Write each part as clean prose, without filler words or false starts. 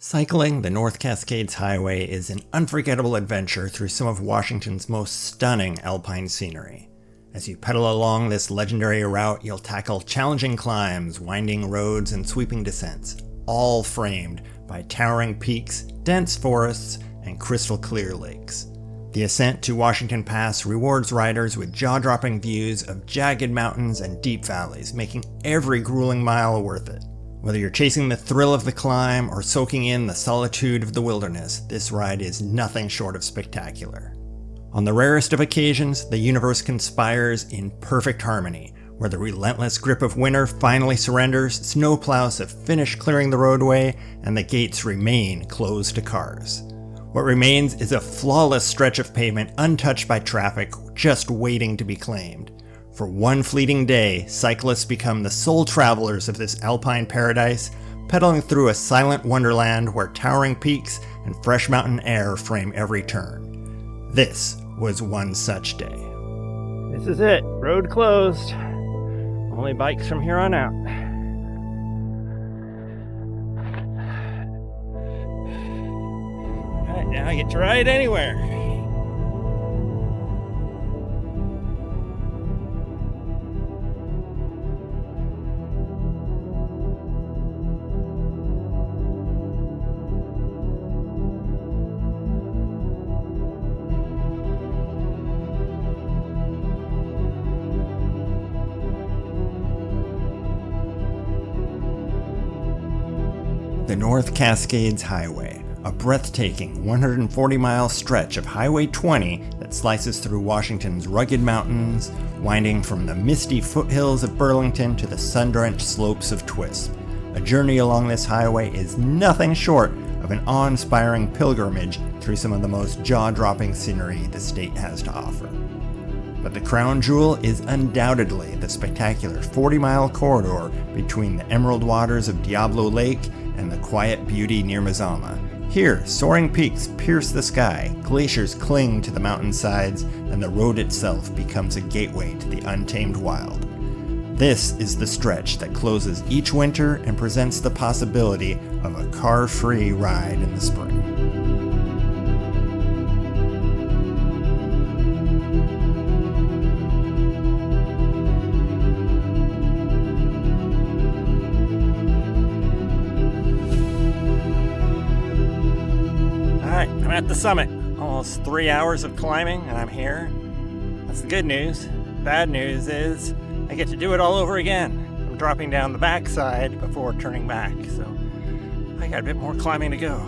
Cycling the North Cascades Highway is an unforgettable adventure through some of Washington's most stunning alpine scenery. As you pedal along this legendary route, you'll tackle challenging climbs, winding roads, and sweeping descents, all framed by towering peaks, dense forests, and crystal-clear lakes. The ascent to Washington Pass rewards riders with jaw-dropping views of jagged mountains and deep valleys, making every grueling mile worth it. Whether you're chasing the thrill of the climb or soaking in the solitude of the wilderness, this ride is nothing short of spectacular. On the rarest of occasions, the universe conspires in perfect harmony. Where the relentless grip of winter finally surrenders, snowplows have finished clearing the roadway, and the gates remain closed to cars. What remains is a flawless stretch of pavement untouched by traffic, just waiting to be claimed. For one fleeting day, cyclists become the sole travelers of this alpine paradise, pedaling through a silent wonderland where towering peaks and fresh mountain air frame every turn. This was one such day. This is it. Road closed. Only bikes from here on out. Alright, now I get to ride anywhere. The North Cascades Highway, a breathtaking 140-mile stretch of Highway 20 that slices through Washington's rugged mountains, winding from the misty foothills of Burlington to the sun-drenched slopes of Twisp. A journey along this highway is nothing short of an awe-inspiring pilgrimage through some of the most jaw-dropping scenery the state has to offer. But the crown jewel is undoubtedly the spectacular 40-mile corridor between the emerald waters of Diablo Lake and the quiet beauty near Mazama. Here, soaring peaks pierce the sky, glaciers cling to the mountainsides, and the road itself becomes a gateway to the untamed wild. This is the stretch that closes each winter and presents the possibility of a car-free ride in the spring. I'm at the summit. Almost 3 hours of climbing and I'm here. That's the good news. Bad news is I get to do it all over again. I'm dropping down the backside before turning back, so I got a bit more climbing to go.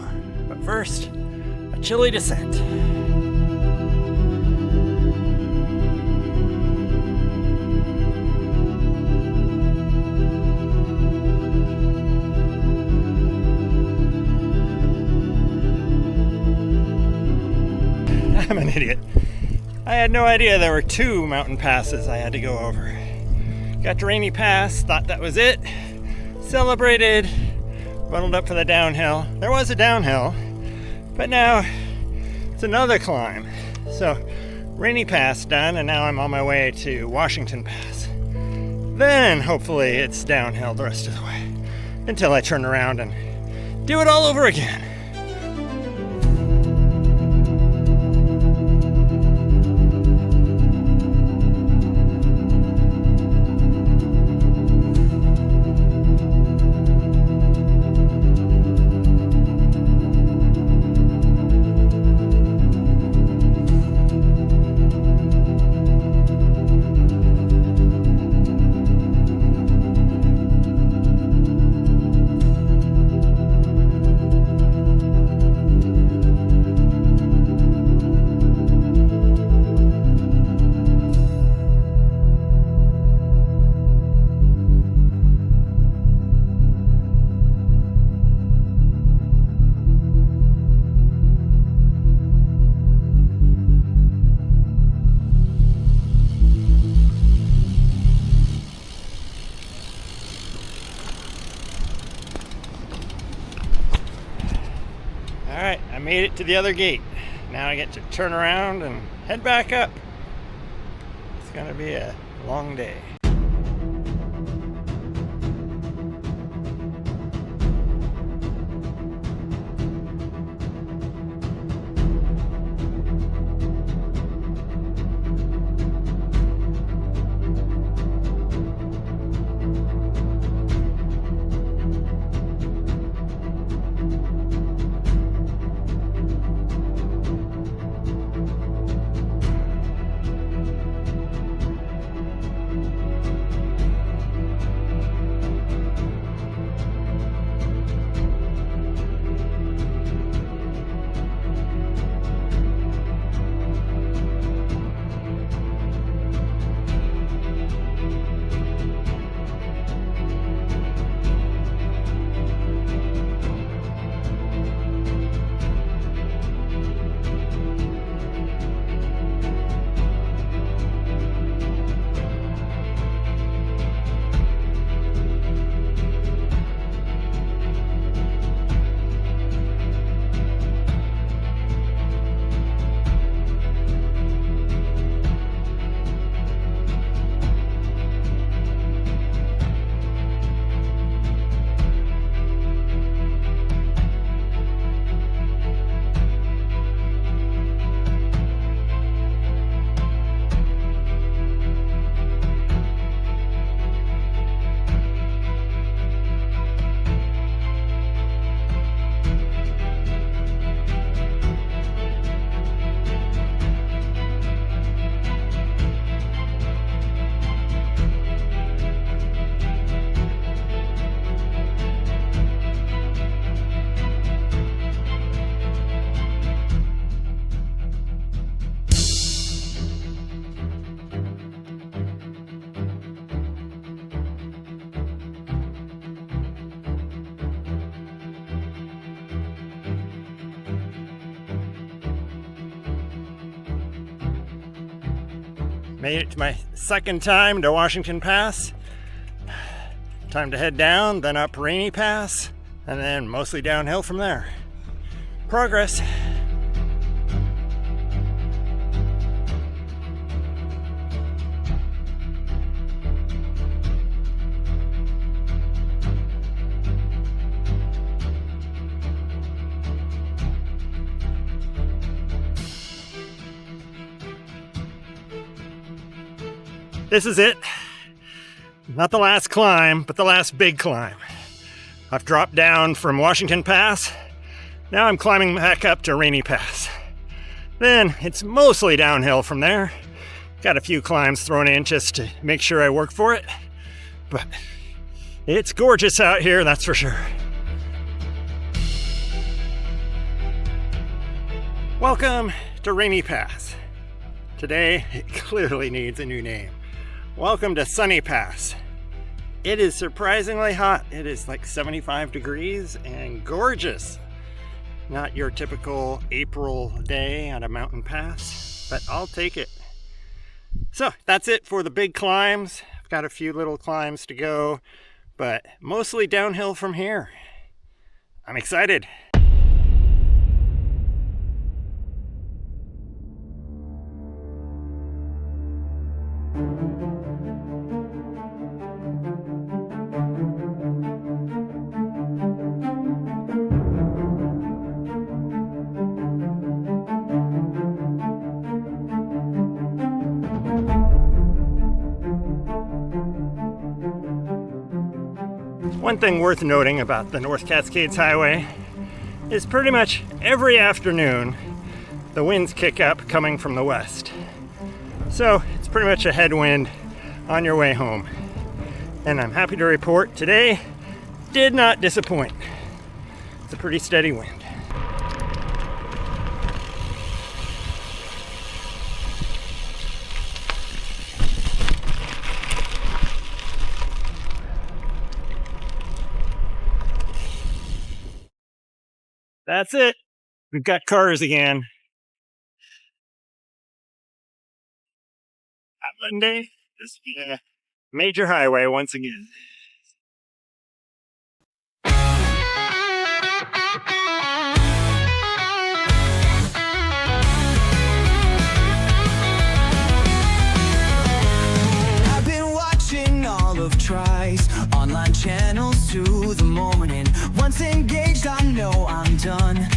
But first, a chilly descent. I'm an idiot. I had no idea there were 2 mountain passes I had to go over. Got to Rainy Pass, thought that was it. Celebrated, bundled up for the downhill. There was a downhill, but now it's another climb. So, Rainy Pass done, and now I'm on my way to Washington Pass. Then, hopefully, it's downhill the rest of the way until I turn around and do it all over again. Alright, I made it to the other gate. Now I get to turn around and head back up. It's gonna be a long day. Made it to my second time to Washington Pass. Time to head down, then up Rainy Pass, and then mostly downhill from there. Progress. This is it. Not the last climb, but the last big climb. I've dropped down from Washington Pass. Now I'm climbing back up to Rainy Pass. Then it's mostly downhill from there. Got a few climbs thrown in just to make sure I work for it. But it's gorgeous out here, that's for sure. Welcome to Rainy Pass. Today, it clearly needs a new name. Welcome to Sunny Pass. It is surprisingly hot. It is like 75 degrees and gorgeous. Not your typical April day on a mountain pass, but I'll take it. So that's it for the big climbs. I've got a few little climbs to go, but mostly downhill from here. I'm excited. One thing worth noting about the North Cascades Highway is pretty much every afternoon the winds kick up coming from the west. So it's pretty much a headwind on your way home. And I'm happy to report today did not disappoint. It's a pretty steady wind. That's it. We've got cars again. Monday, this will be a major highway once again. I've been watching all of Try's online channels to the morning. Once engaged, I know I'm done.